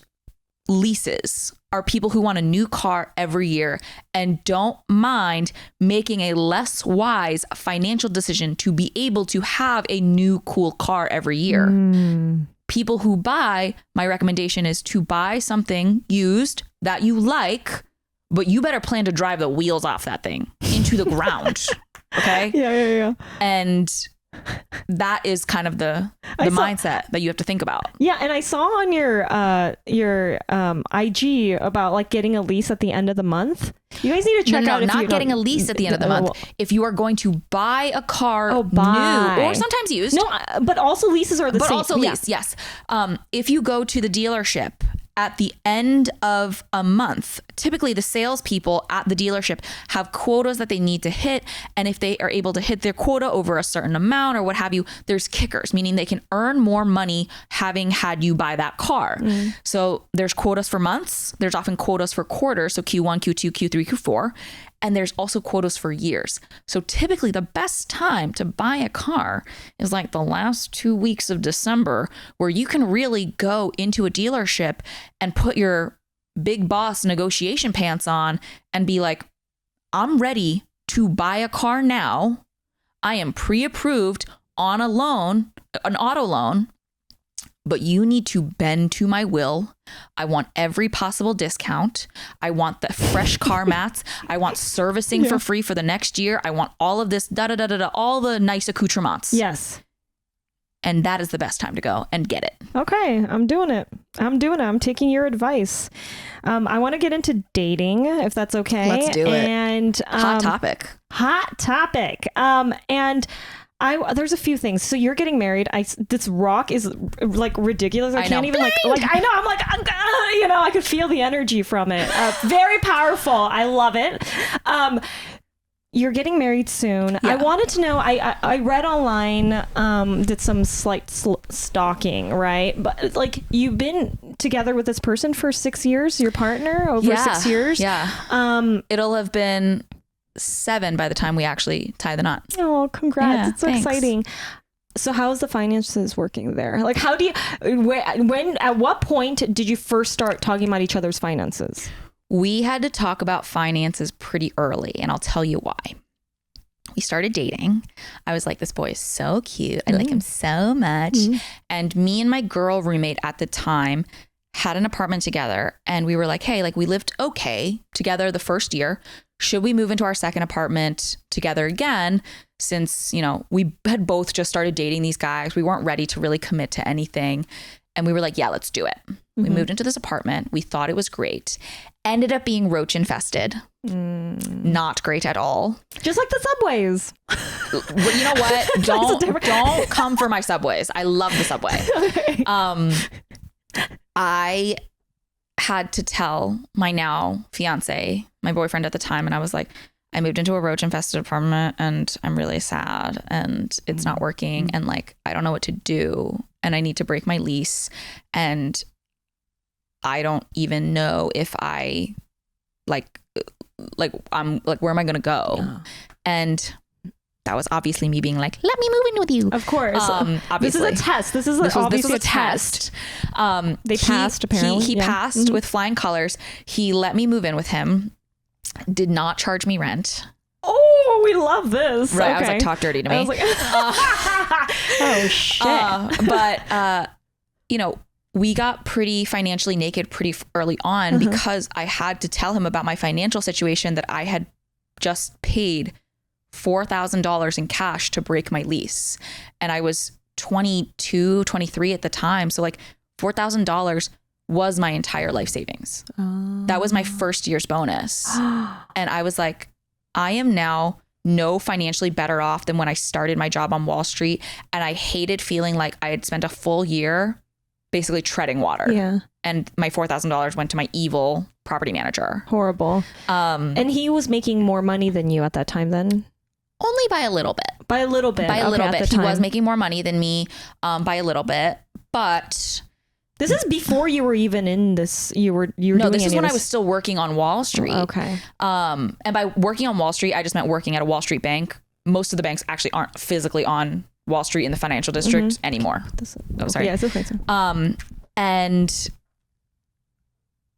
leases are people who want a new car every year and don't mind making a less wise financial decision to be able to have a new cool car every year. People who buy, my recommendation is to buy something used that you like, but you better plan to drive the wheels off that thing into the ground. Okay? Yeah. And that is kind of the mindset that you have to think about. Yeah, and I saw on your IG about like getting a lease at the end of the month. You guys need to check out. Not getting a lease at the end of the month. If you are going to buy a car new or sometimes used. No, but also leases are the same. But also lease, yes. If you go to the dealership at the end of a month, typically the salespeople at the dealership have quotas that they need to hit. And if they are able to hit their quota over a certain amount or what have you, there's kickers, meaning they can earn more money having had you buy that car. So there's quotas for months. There's often quotas for quarters. So Q1, Q2, Q3, Q4. And there's also quotas for years. So typically the best time to buy a car is like the last 2 weeks of December, where you can really go into a dealership and put your big boss negotiation pants on and be like, I'm ready to buy a car now. I am pre-approved on an auto loan, but you need to bend to my will. I want every possible discount. I want the fresh car mats. I want servicing for free for the next year. I want all of this, all the nice accoutrements. Yes. And that is the best time to go and get it. Okay, I'm doing it. I'm taking your advice. I want to get into dating, if that's okay. Let's do it. And hot topic. And there's a few things. So you're getting married. This rock is like ridiculous. I can't even like I know. I'm like, I could feel the energy from it. Very powerful. I love it. You're getting married soon. Yeah. I wanted to know, I read online, did some slight stalking, right? But like, you've been together with this person for 6 years, your partner, over 6 years? Yeah. It'll have been 7 by the time we actually tie the knot. Oh, congrats. Yeah, it's so thanks. exciting. So how is the finances working there? Like, how do you, at what point did you first start talking about each other's finances? We had to talk about finances pretty early, and I'll tell you why. We started dating. I was like, this boy is so cute. I like him so much. And me and my girl roommate at the time had an apartment together, and we were like, hey, like we lived okay together the first year. Should we move into our second apartment together again? Since, you know, we had both just started dating these guys. We weren't ready to really commit to anything. And we were like, yeah, let's do it. We moved into this apartment. We thought it was great. Ended up being roach infested. Not great at all. Just like the subways. You know what? Don't come for my subways. I love the subway. Okay. I had to tell my now fiance, my boyfriend at the time, and I was like, I moved into a roach infested apartment and I'm really sad and it's not working and like I don't know what to do and I need to break my lease and I don't even know if I I'm like where am I gonna go? Yeah. And that was obviously me being like, let me move in with you. Of course. Obviously. This is a test. This was a test. They passed apparently. He passed with flying colors. He let me move in with him. Did not charge me rent. Oh, we love this. Right. Okay. I was like, talk dirty to me. I was like, oh shit. But you know, we got pretty financially naked pretty early on because I had to tell him about my financial situation that I had just paid $4,000 in cash to break my lease. And I was 22, 23 at the time. So like $4,000 was my entire life savings. That was my first year's bonus. And I was like, I am now no financially better off than when I started my job on Wall Street. And I hated feeling like I had spent a full year basically treading water. Yeah. And my $4,000 went to my evil property manager. Horrible. And he was making more money than you at that time then? Only by a little bit. By a little bit. By a little bit. He was making more money than me by a little bit. But this is before you were even in this. You were no, this is when I was still working on Wall Street. Okay. And by working on Wall Street, I just meant working at a Wall Street bank. Most of the banks actually aren't physically on Wall Street in the financial district anymore. Sorry. Yeah, it's okay. And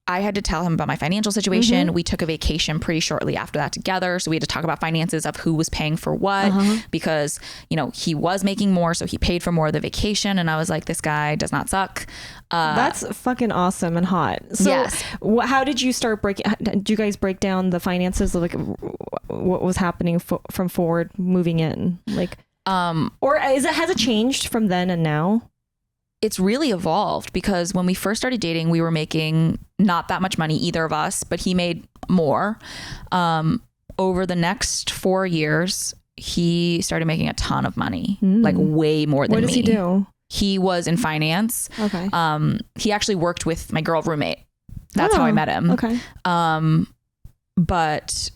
I had to tell him about my financial situation. We took a vacation pretty shortly after that together. So we had to talk about finances of who was paying for what because, you know, he was making more. So he paid for more of the vacation. And I was like, this guy does not suck. That's fucking awesome and hot. So yes. How did you start did you guys break down the finances of like what was happening from forward moving in? Like, or has it changed from then and now? It's really evolved because when we first started dating, we were making not that much money, either of us, but he made more. Over the next 4 years, he started making a ton of money, like way more than me. What does he do? He was in finance. Okay. He actually worked with my girl roommate. That's how I met him. Okay. But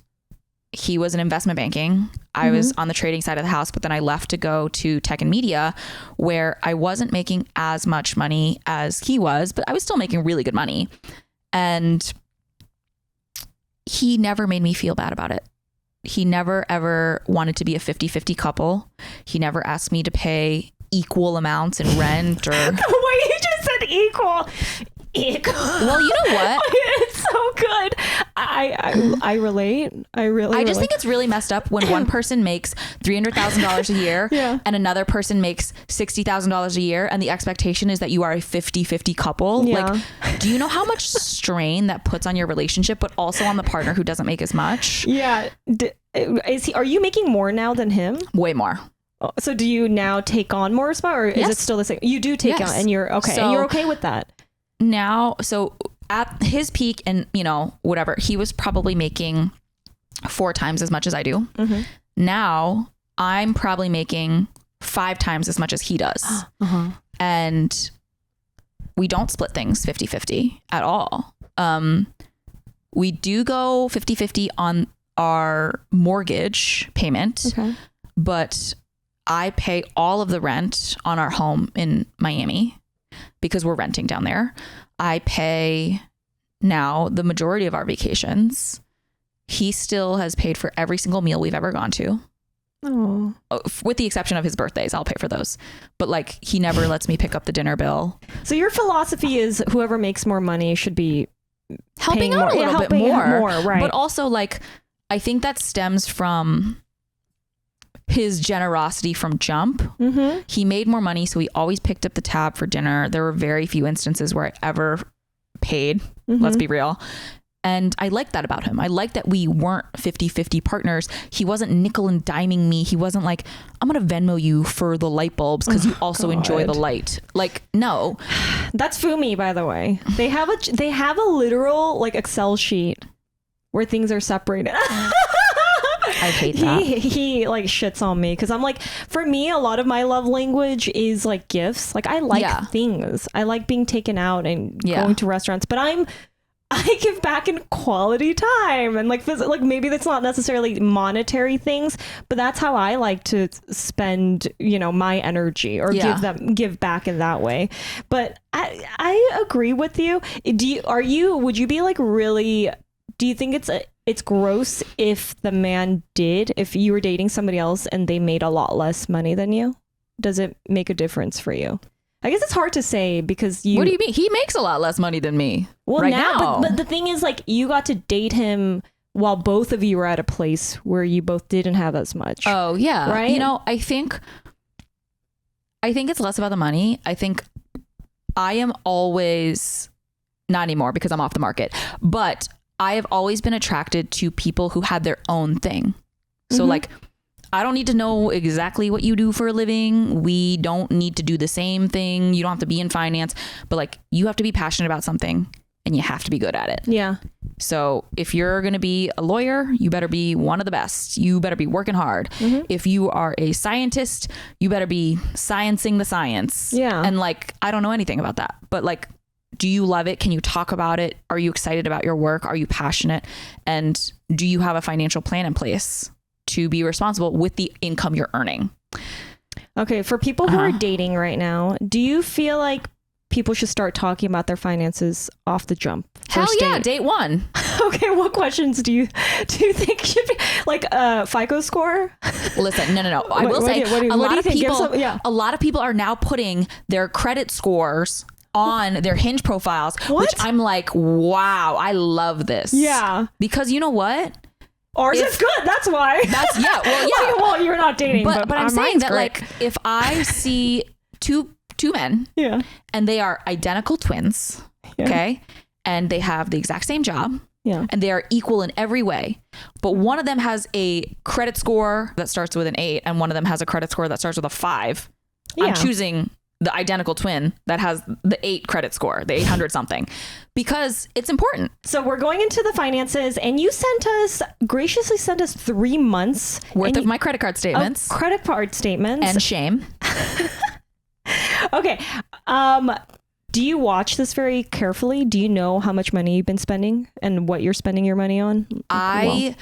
he was in investment banking. I was on the trading side of the house, but then I left to go to tech and media where I wasn't making as much money as he was, but I was still making really good money. And he never made me feel bad about it. He never ever wanted to be a 50-50 couple. He never asked me to pay equal amounts in rent or... The way you just said equal. Well, you know what? It's so good. I relate. I just think it's really messed up when one person makes $300,000 a year and another person makes $60,000 a year and the expectation is that you are a 50-50 couple. Yeah. Like, do you know how much strain that puts on your relationship, but also on the partner who doesn't make as much? Yeah. Are you making more now than him? Way more. So do you now take on more spot or is it still the same? You do take on and you're okay. And you're okay with that? Now, so at his peak and, you know, whatever, he was probably making 4 times as much as I do. Now I'm probably making 5 times as much as he does. And we don't split things 50-50 at all. We do go 50-50 on our mortgage payment, but I pay all of the rent on our home in Miami because we're renting down there. I pay now the majority of our vacations he still has paid for every single meal we've ever gone to. Oh. With the exception of his birthdays, I'll pay for those. But like, he never lets me pick up the dinner bill. So your philosophy is whoever makes more money should be Helping out a little bit more. Right. But also, like, I think that stems from his generosity from jump. Mm-hmm. He made more money, so he always picked up the tab for dinner. There were very few instances where I ever paid. Let's be real. And I like that about him. I like that we weren't 50-50 partners. He wasn't nickel and diming me. He wasn't like, I'm going to Venmo you for the light bulbs because you also enjoy the light. Like, no. That's Fumi, by the way. They have a literal like Excel sheet where things are separated. I hate that. He like shits on me because I'm like, for me, a lot of my love language is like gifts. Like I like things. I like being taken out and going to restaurants, but I give back in quality time and like maybe that's not necessarily monetary things, but that's how I like to spend, you know, my energy or give back in that way. But I agree with you. Would you be like really, do you think it's gross if if you were dating somebody else and they made a lot less money than you? Does it make a difference for you? I guess it's hard to say because What do you mean? He makes a lot less money than me. Well, right now. But the thing is, like, you got to date him while both of you were at a place where you both didn't have as much. Oh, yeah. Right? You know, I think it's less about the money. I think I am always, not anymore because I'm off the market, but I have always been attracted to people who had their own thing. So like, I don't need to know exactly what you do for a living. We don't need to do the same thing. You don't have to be in finance, but like, you have to be passionate about something and you have to be good at it. Yeah. So if you're going to be a lawyer, you better be one of the best. You better be working hard. If you are a scientist, you better be sciencing the science. Yeah. And like, I don't know anything about that, but like, do you love it? Can you talk about it? Are you excited about your work? Are you passionate? And do you have a financial plan in place to be responsible with the income you're earning? Okay. For people who are dating right now, do you feel like people should start talking about their finances off the jump? Hell yeah. Date one. Okay. What questions do you think should be like a FICO score? Listen, no. I will say a lot of people are now putting their credit scores on their Hinge profiles, which I'm like, wow, I love this. Yeah. Because you know what? Ours is good. That's why. Well, you're not dating, but I'm saying that great. Like, if I see two men, and they are identical twins, okay, and they have the exact same job, and they are equal in every way, but one of them has a credit score that starts with an 8, and one of them has a credit score that starts with a 5. I'm choosing the identical twin that has the 8 credit score, the 800 something, because it's important. So we're going into the finances, and you graciously sent us 3 months worth of my credit card statements. And shame. Okay. Do you watch this very carefully? Do you know how much money you've been spending and what you're spending your money on? I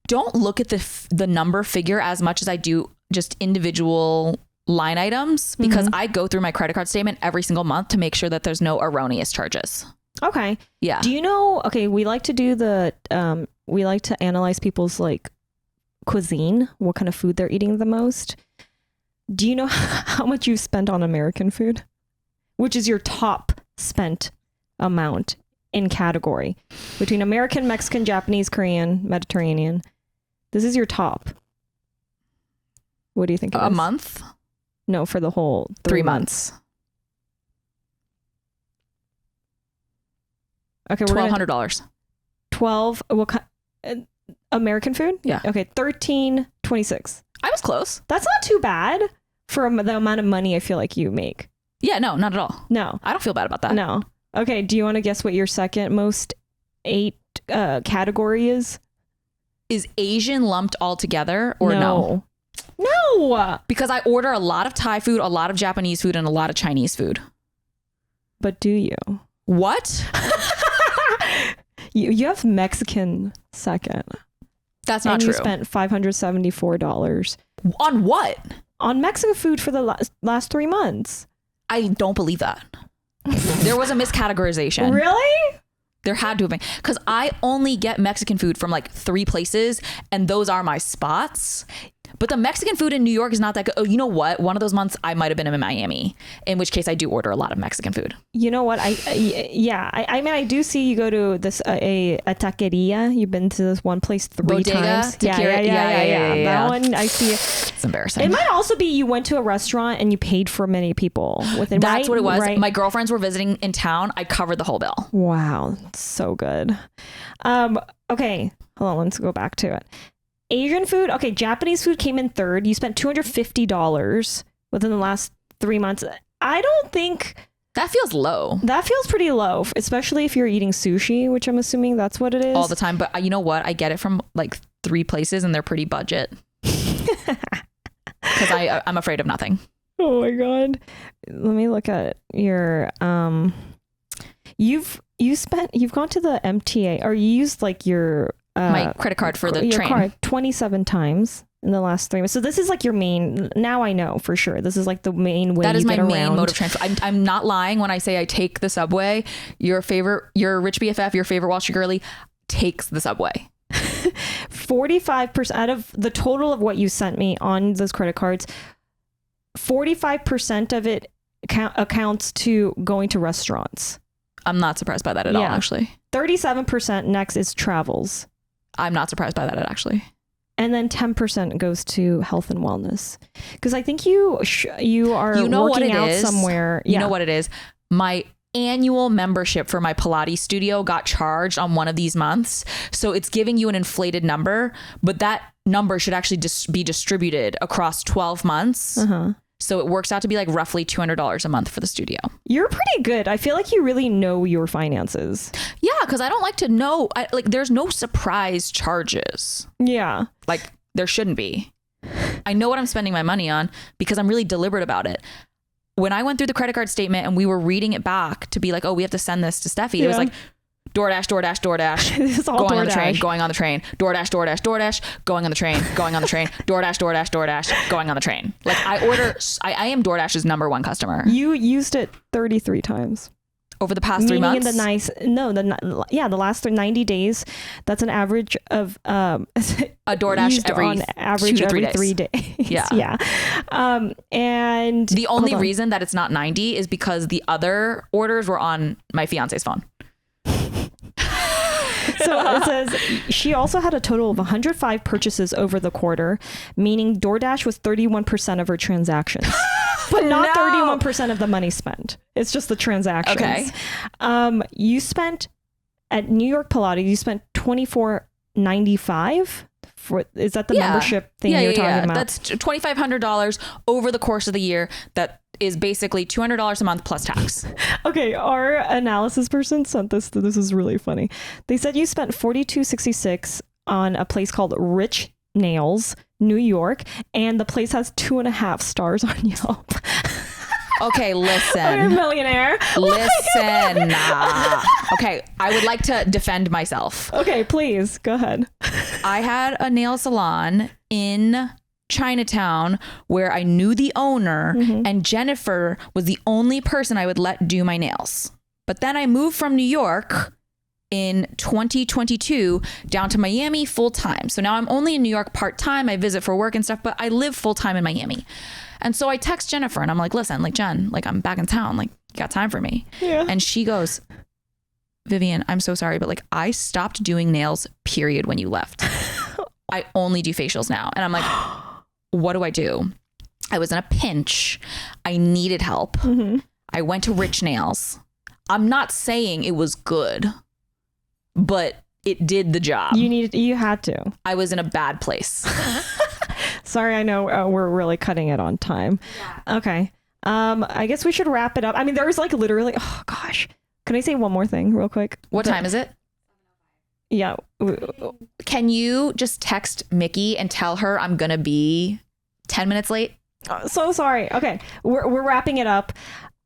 don't look at the number figure as much as I do just individual line items, because I go through my credit card statement every single month to make sure that there's no erroneous charges. Okay. Yeah. Do you know, we like to we like to analyze people's like cuisine, what kind of food they're eating the most. Do you know how much you spent on American food? Which is your top spent amount in category between American, Mexican, Japanese, Korean, Mediterranean. This is your top. What do you think it is? A month? No, for the whole 3 months. Okay, we're $1,200. 12. What kind? American food? Yeah. Okay, $13.26. I was close. That's not too bad for the amount of money I feel like you make. Yeah, no, not at all. No, I don't feel bad about that. No. Okay, do you want to guess what your second most ate category is? Is Asian lumped all together or no? No. Because I order a lot of Thai food, a lot of Japanese food, and a lot of Chinese food. But do you? What? You have Mexican second. That's not true. You spent $574. On what? On Mexican food for the last 3 months. I don't believe that. There was a miscategorization. Really? There had to have been, because I only get Mexican food from like 3 places, and those are my spots. But the Mexican food in New York is not that good. Oh, you know what? One of those months I might have been in Miami, in which case I do order a lot of Mexican food. You know what? I mean, I do see you go to this a taqueria. You've been to this one place 3 Bodega, times. Yeah. That one I see. It's embarrassing. It might also be you went to a restaurant and you paid for many people within. That's what it was. Right? My girlfriends were visiting in town. I covered the whole bill. Wow, so good. Okay, hold on. Let's go back to it. Asian food. Okay, Japanese food came in 3rd. You spent $250 within the last 3 months. I don't think that feels low. That feels pretty low, especially if you're eating sushi, which I'm assuming that's what it is. All the time. But you know what? I get it from like 3 places and they're pretty budget. Because I'm afraid of nothing. Oh my God. Let me look at your, you've gone to the MTA, or you used like your, my credit card for the train. Card 27 times in the last 3 months. So this is like your main, now I know for sure. This is like the main way that is you my get main around. mode of transport. I'm not lying when I say I take the subway. Your rich BFF, your favorite Wall Street girly takes the subway. 45% out of the total of what you sent me on those credit cards, 45% of it accounts to going to restaurants. I'm not surprised by that at all, actually. 37% next is travels. I'm not surprised by that actually. And then 10% goes to health and wellness. Because I think you are working out somewhere. You know what it is? My annual membership for my Pilates studio got charged on one of these months. So it's giving you an inflated number, but that number should actually be distributed across 12 months. Uh-huh. So it works out to be like roughly $200 a month for the studio. You're pretty good. I feel like you really know your finances. Yeah, because I don't like to know. There's no surprise charges. Yeah. Like there shouldn't be. I know what I'm spending my money on because I'm really deliberate about it. When I went through the credit card statement and we were reading it back to be like, oh, we have to send this to Steffie. It was like, DoorDash, going on the train, going on the train, DoorDash, going on the train, going on the train, DoorDash, going on the train. Like I am DoorDash's #1 customer. You used it 33 times. Over the past 3 months? The last 90 days, that's an average of a DoorDash every 3 days. Yeah. And the only reason that it's not 90 is because the other orders were on my fiance's phone. So it says she also had a total of 105 purchases over the quarter, meaning DoorDash was 31% of her transactions. But not 31% of the money spent. It's just the transactions. Okay. You spent at New York Pilates, you spent $24.95 for, is that the membership thing you're talking about? That's $2,500 over the course of the year. That is basically $200 a month plus tax. Okay, our analysis person sent this. This is really funny. They said you spent $42.66 on a place called Rich Nails, New York, and the place has 2.5 stars on Yelp. Okay, listen. You're a millionaire. Listen. Okay, I would like to defend myself. Okay, please, go ahead. I had a nail salon in Chinatown where I knew the owner, and Jennifer was the only person I would let do my nails. But then I moved from New York in 2022 down to Miami full time. So now I'm only in New York part time. I visit for work and stuff, but I live full time in Miami. And so I text Jennifer and I'm like, listen, like Jen, like I'm back in town. Like you got time for me? Yeah. And she goes, Vivian, I'm so sorry, but like I stopped doing nails period when you left. I only do facials now. And I'm like, what do I do? I was in a pinch. I needed help. I went to Rich Nails. I'm not saying it was good, but it did the job. You had to. I was in a bad place. Sorry, I know we're really cutting it on time. Yeah. Okay. I guess we should wrap it up. I mean, there's like literally, oh gosh. Can I say one more thing real quick? What time is it? Yeah. Can you just text Mickey and tell her I'm going to be 10 minutes late? So sorry. Okay. We're wrapping it up.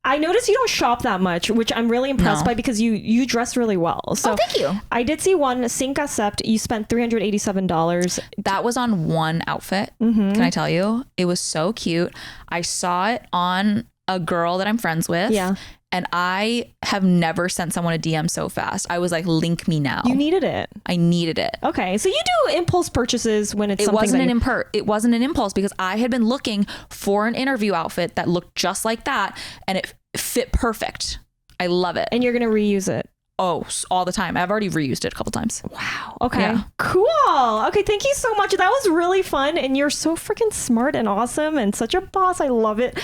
I noticed you don't shop that much, which I'm really impressed by because you dress really well. So thank you. I did see one, Cinq Accept. You spent $387. That was on one outfit. Can I tell you? It was so cute. I saw it on a girl that I'm friends with. Yeah. And I have never sent someone a DM so fast. I was like, link me now. You needed it. I needed it. Okay. So you do impulse purchases when it's It something it wasn't an impulse because I had been looking for an interview outfit that looked just like that and it fit perfect. I love it. And you're going to reuse it. Oh, all the time. I've already reused it a couple times. Wow. Okay. Yeah. Cool. Okay. Thank you so much. That was really fun. And you're so freaking smart and awesome and such a boss. I love it.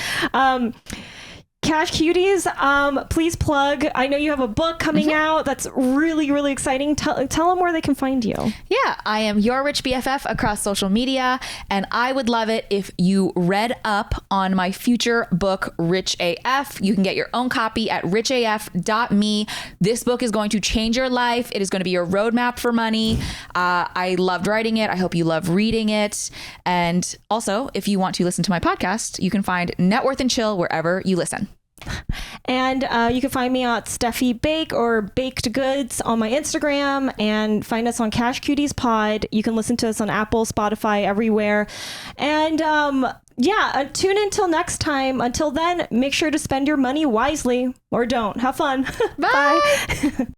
Cash Cuties, please plug. I know you have a book coming out. That's really, really exciting. Tell them where they can find you. Yeah, I am your rich BFF across social media. And I would love it if you read up on my future book, Rich AF. You can get your own copy at richaf.me. This book is going to change your life. It is going to be your roadmap for money. I loved writing it. I hope you love reading it. And also, if you want to listen to my podcast, you can find Net Worth and Chill wherever you listen. And you can find me at Steffie Baik or Baked Goods on my Instagram, and find us on Cash Cuties Pod. You can listen to us on Apple, Spotify, everywhere. And tune in till next time. Until then, make sure to spend your money wisely, or don't. Have fun. Bye.